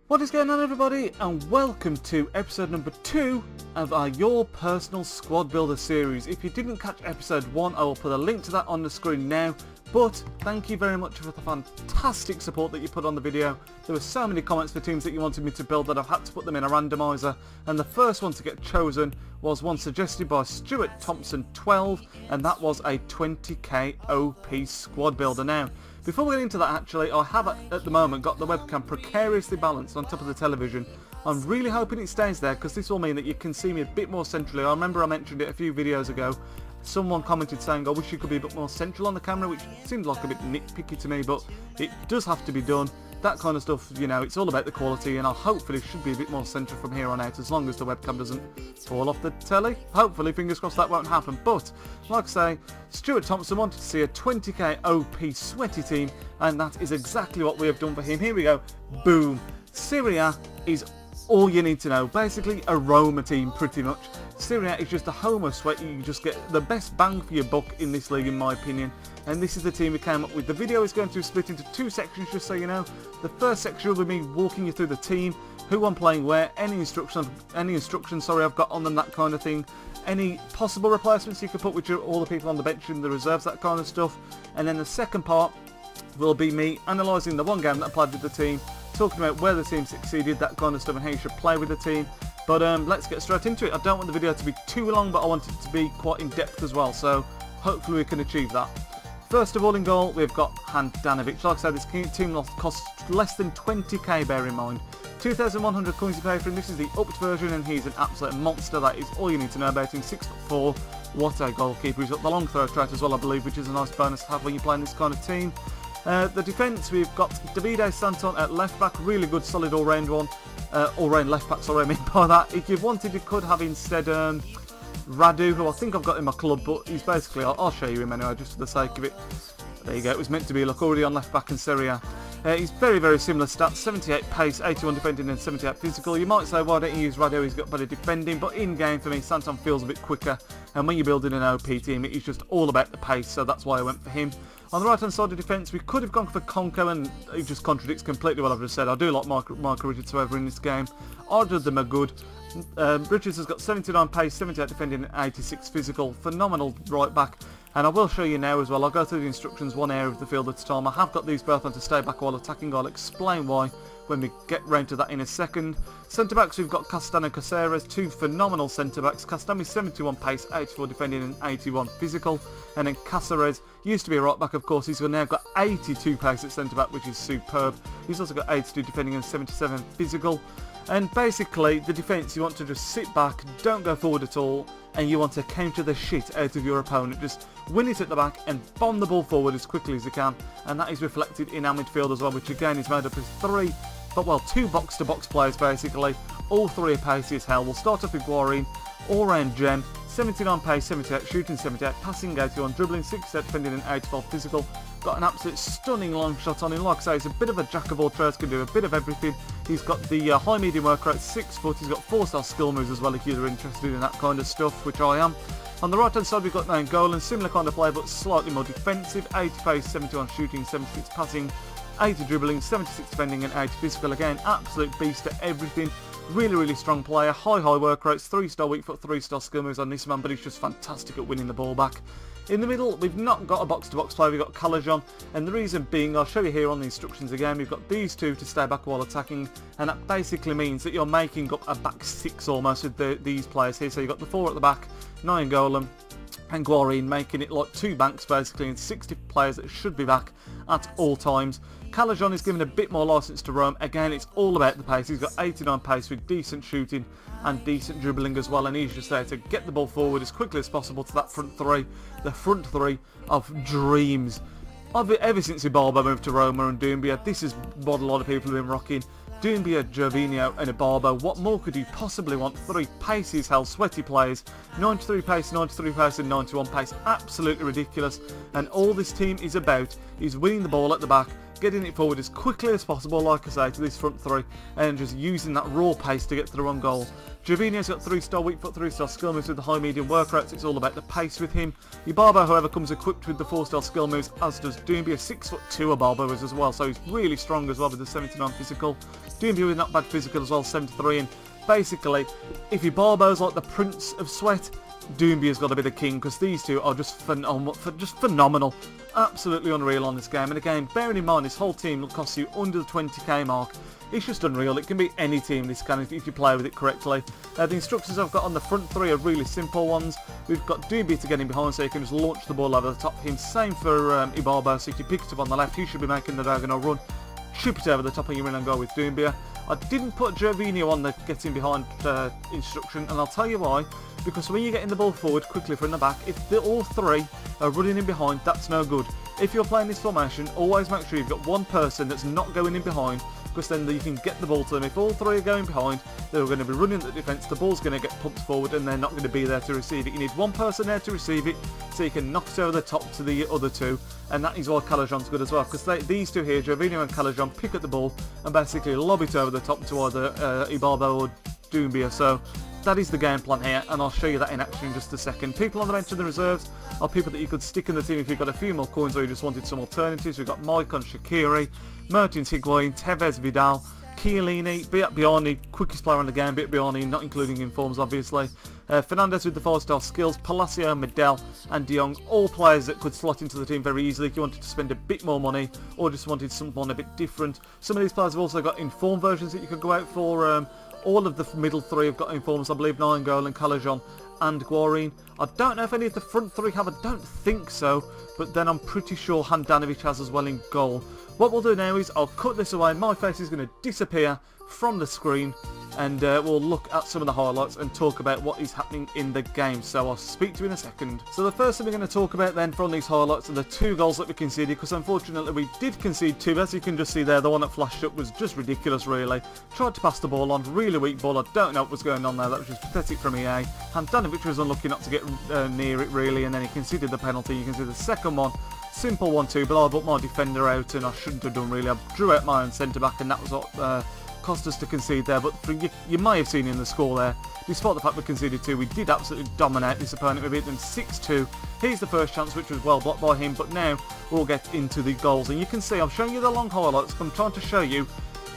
What is going on, everybody, and welcome to episode number 2 of our Your Personal Squad Builder series. If you didn't catch episode 1, I will put a link to that on the screen now, but thank you very much for the fantastic support that you put on the video. There were so many comments for teams that you wanted me to build that I've had to put them in a randomizer, and the first one to get chosen was one suggested by Stuart Thompson 12, and that was a 20k OP squad builder. Now, before we get into that, actually, I have at the moment got the webcam precariously balanced on top of the television. I'm really hoping it stays there because this will mean that you can see me a bit more centrally. I remember I mentioned it a few videos ago. Someone commented saying, I wish you could be a bit more central on the camera, which seems like a bit nitpicky to me, but it does have to be done. That kind of stuff, you know, it's all about the quality, and I hopefully should be a bit more central from here on out, as long as the webcam doesn't fall off the telly. Hopefully, fingers crossed, that won't happen. But, like I say, Stuart Thompson wanted to see a 20k OP sweaty team, and that is exactly what we have done for him. Here we go. Boom. Syria is all you need to know. Basically, a Roma team, pretty much. Syria is just a home of sweat. You just get the best bang for your buck in this league, in my opinion. And this is the team we came up with. The video is going to be split into 2 sections, just so you know. The first section will be me walking you through the team, who I'm playing where, any instructions I've got on them, that kind of thing. Any possible replacements you could put, which are all the people on the bench in the reserves, that kind of stuff. And then the second part will be me analysing the one game that I played with the team, talking about where the team succeeded, that kind of stuff, and how you should play with the team. But let's get straight into it. I don't want the video to be too long, but I want it to be quite in depth as well, so hopefully we can achieve that. First of all, in goal, we've got Handanovic. Like I said, this team costs less than 20k, bear in mind. 2,100 coins you pay for him. This is the upped version, and he's an absolute monster. That is all you need to know about him. 6'4", what a goalkeeper. He's got the long throw trait as well, I believe, which is a nice bonus to have when you're playing this kind of team. The defence, we've got Davide Santon at left back, really good, solid all-round one. All-round left back, sorry, I mean by that. If you wanted, you could have instead Radu, who I think I've got in my club, but he's basically, I'll show you him anyway, just for the sake of it. There you go, it was meant to be, look, already on left back in Serie A. He's very, very similar stats, 78 pace, 81 defending and 78 physical. You might say, why don't you use Radu, he's got better defending, but in game for me, Santon feels a bit quicker, and when you're building an OP team, it is just all about the pace, so that's why I went for him. On the right hand side of defence, we could have gone for Conco, and he just contradicts completely what I've just said. I do like Michael Richards, however, in this game. Either of them are good. Richards has got 79 pace, 78 defending and 86 physical. Phenomenal right back. And I will show you now as well. I'll go through the instructions one area of the field at a time. I have got these both on to stay back while attacking. I'll explain why when we get round to that in a second. Centre-backs, we've got Castan and Caceres, 2 phenomenal centre-backs. Castan is 71 pace, 84 defending and 81 physical. And then Caceres used to be a right back, of course. He's now got 82 pace at centre-back, which is superb. He's also got 82 defending and 77 physical. And basically, the defence, you want to just sit back, don't go forward at all, and you want to counter the shit out of your opponent. Just win it at the back and bomb the ball forward as quickly as you can. And that is reflected in our midfield as well, which again is made up of 2 box-to-box players basically. All 3 are pacey as hell. We'll start off with Guarin, all-round gem, 79 pace, 78 shooting, 78 passing, 81 dribbling, 68 defending and 84 physical. Got an absolute stunning long shot on him. Like I say, he's a bit of a jack of all trades, can do a bit of everything. He's got the high medium work rate, 6 foot. He's got 4-star skill moves as well if you're interested in that kind of stuff, which I am. On the right hand side we've got Nainggolan, similar kind of play but slightly more defensive, 80 pace, 71 shooting, 76 passing, 80 dribbling, 76 defending and 80 physical. Again, absolute beast at everything. Really, really strong player. High work rates, 3-star weak foot, 3-star skill moves on this man, but he's just fantastic at winning the ball back. In the middle, we've not got a box-to-box player, we've got Calajon, and the reason being, I'll show you here on the instructions again, we've got these 2 to stay back while attacking, and that basically means that you're making up a back 6 almost with these players here. So you've got the 4 at the back, Nainggolan and Guarin, making it like 2 banks basically, and 60 players that should be back at all times. Calajon is given a bit more licence to roam. Again, it's all about the pace. He's got 89 pace with decent shooting and decent dribbling as well, and he's just there to get the ball forward as quickly as possible to that front 3. The front 3 of dreams. Ever since Ibarbo moved to Roma and Doumbia, this is what a lot of people have been rocking. Doumbia, Gervinho and Ibarbo, what more could you possibly want? 3 pacey as hell, sweaty players, 93 pace, 93 pace and 91 pace, absolutely ridiculous. And all this team is about is winning the ball at the back, getting it forward as quickly as possible, like I say, to this front three, and just using that raw pace to get through on goal. Gervinho's got 3-star weak foot, 3-star skill moves with the high medium work rates. It's all about the pace with him. Ibarbo, however, comes equipped with the 4-star skill moves, as does Doumbia. 6'2" Ibarbo is as well, so he's really strong as well with the 79 physical. Doumbia with not bad physical as well, 73. And basically, if Ibarbo's like the Prince of Sweat, Doumbia's got to be the king, because these two are just phenomenal. Absolutely unreal on this game. And again, bearing in mind this whole team will cost you under the 20k mark. It's just unreal. It can be any team, this can, if you play with it correctly. The instructions I've got on the front three are really simple ones. We've got Doumbia to get in behind, so you can just launch the ball over the top of him. Same for Ibarbo, so if you pick it up on the left, he should be making the diagonal run. Chip it over the top and you're in and go with Doumbia. I didn't put Gervinho on the getting behind instruction, and I'll tell you why. Because when you're getting the ball forward quickly from the back, if all three are running in behind, that's no good. If you're playing this formation, always make sure you've got one person that's not going in behind, because then you can get the ball to them. If all three are going behind, they're going to be running at the defence, the ball's going to get pumped forward and they're not going to be there to receive it. You need one person there to receive it, so you can knock it over the top to the other two, and that is why Calajon's good as well, because these two here, Gervinho and Calajon, pick up the ball and basically lob it over the top to either Ibarbo or Doumbia. So that is the game plan here, and I'll show you that in action in just a second. People on the bench and the reserves are people that you could stick in the team if you've got a few more coins or you just wanted some alternatives. We've got Maicon, Shaqiri, Mertens, Higuain, Tevez, Vidal, Chiellini, Biani, quickest player on the game, Biani not including in forms obviously. Fernandes with the 4-star skills, Palacio, Medel and De Jong, all players that could slot into the team very easily if you wanted to spend a bit more money or just wanted someone a bit different. Some of these players have also got informed versions that you could go out for. All of the middle three have got informs, I believe, Nainggolan, Calajon and Guarin. I don't know if any of the front three have, I don't think so, but then I'm pretty sure Handanovic has as well in goal. What we'll do now is I'll cut this away, my face is going to disappear from the screen, and we'll look at some of the highlights and talk about what is happening in the game. So I'll speak to you in a second. So the first thing we're going to talk about then from these highlights are the 2 goals that we conceded, because unfortunately we did concede 2. As you can just see there, the one that flashed up was just ridiculous really. Tried to pass the ball on, really weak ball, I don't know what was going on there, that was just pathetic from EA. Handanovic was unlucky not to get near it really, and then he conceded the penalty. You can see the second one, simple 1-2, but I put my defender out and I shouldn't have done really. I drew out my own centre back and that was what cost us to concede there, but you may have seen in the score there, despite the fact we conceded 2, we did absolutely dominate this opponent. We beat them 6-2. Here's the first chance, which was well blocked by him, but now we'll get into the goals. And you can see I'm showing you the long highlights, I'm trying to show you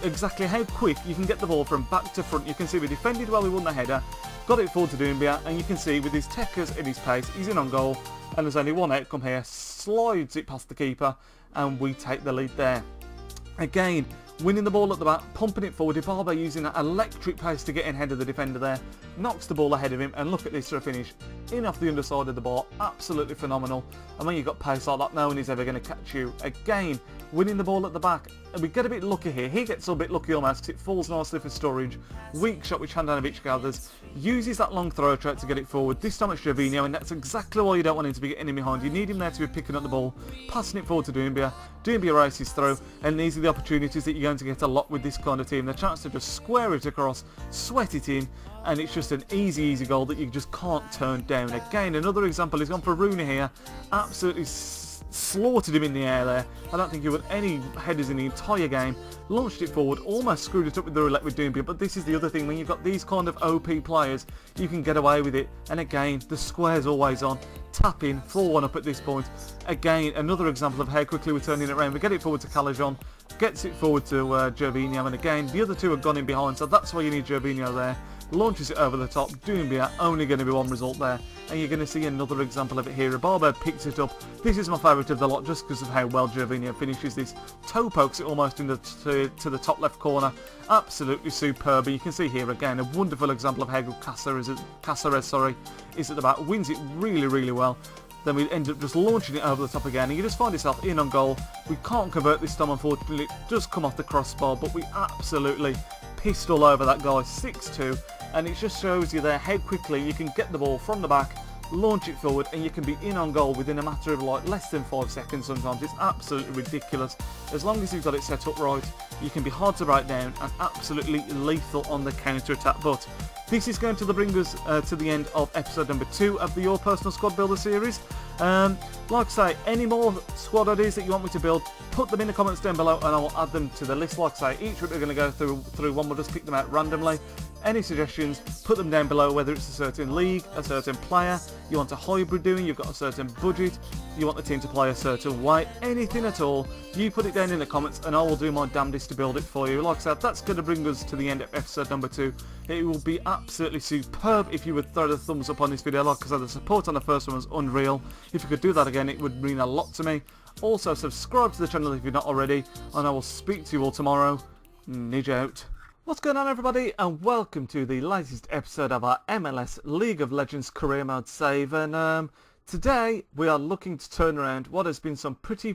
exactly how quick you can get the ball from back to front. You can see we defended well, we won the header, got it forward to Doumbia, and you can see with his techers and his pace, he's in on goal, and there's only one outcome here, slides it past the keeper, and we take the lead there. Again, winning the ball at the back, pumping it forward, Ibarbo using that electric pace to get in ahead of the defender there, knocks the ball ahead of him, and look at this for a finish, in off the underside of the bar, absolutely phenomenal. And when you've got pace like that, no one is ever going to catch you. Again, winning the ball at the back, and we get a bit lucky here, he gets a bit lucky almost, because it falls nicely for Sturridge, weak shot which Handanovic gathers, uses that long throw try to get it forward, this time it's Gervinho, and that's exactly why you don't want him to be getting in behind. You need him there to be picking up the ball, passing it forward to Doumbia, Doumbia races through, and these are the opportunities that you're going to get a lot with this kind of team, the chance to just square it across, sweat it in, and it's just an easy goal that you just can't turn down. Again, another example, he's gone for Rooney here, absolutely slaughtered him in the air there. I don't think he had any headers in the entire game. Launched it forward, almost screwed it up with the roulette with Doumbia, but this is the other thing, when you've got these kind of OP players, you can get away with it. And again, the square's always on. Tap in, 4-1 up at this point. Again, another example of how quickly we're turning it around. We get it forward to Calajon, gets it forward to Gervinho, and again, the other two have gone in behind, so that's why you need Gervinho there. Launches it over the top, Doumbia, only going to be one result there, and you're going to see another example of it here. Ibarbo picks it up. This is my favourite of the lot just because of how well Gervinho finishes this. Toe pokes it almost to the top left corner. Absolutely superb. And you can see here again a wonderful example of how good Cáceres is at the back. Wins it really well. Then we end up just launching it over the top again, and you just find yourself in on goal. We can't convert this time, unfortunately. It does come off the crossbar, but we absolutely pissed all over that guy. 6-2. And it just shows you there how quickly you can get the ball from the back, launch it forward, and you can be in on goal within a matter of like less than 5 seconds sometimes. It's absolutely ridiculous. As long as you've got it set up right, you can be hard to break down and absolutely lethal on the counter-attack. But this is going to bring us to the end of episode number 2 of the Your Personal Squad Builder series. Like I say, any more squad ideas that you want me to build, put them in the comments down below and I will add them to the list. Like I say, each week we're going to go through one, we'll just pick them out randomly. Any suggestions, put them down below, whether it's a certain league, a certain player, you want a hybrid doing, you've got a certain budget, you want the team to play a certain way, anything at all, you put it down in the comments and I will do my damnedest to build it for you. Like I said, that's going to bring us to the end of episode number 2. It will be absolutely superb if you would throw the thumbs up on this video. Like I said, the support on the first one was unreal. If you could do that again, it would mean a lot to me. Also, subscribe to the channel if you're not already, and I will speak to you all tomorrow. Nidge out. What's going on, everybody, and welcome to the latest episode of our MLS League of Legends career mode save. And today we are looking to turn around what has been some pretty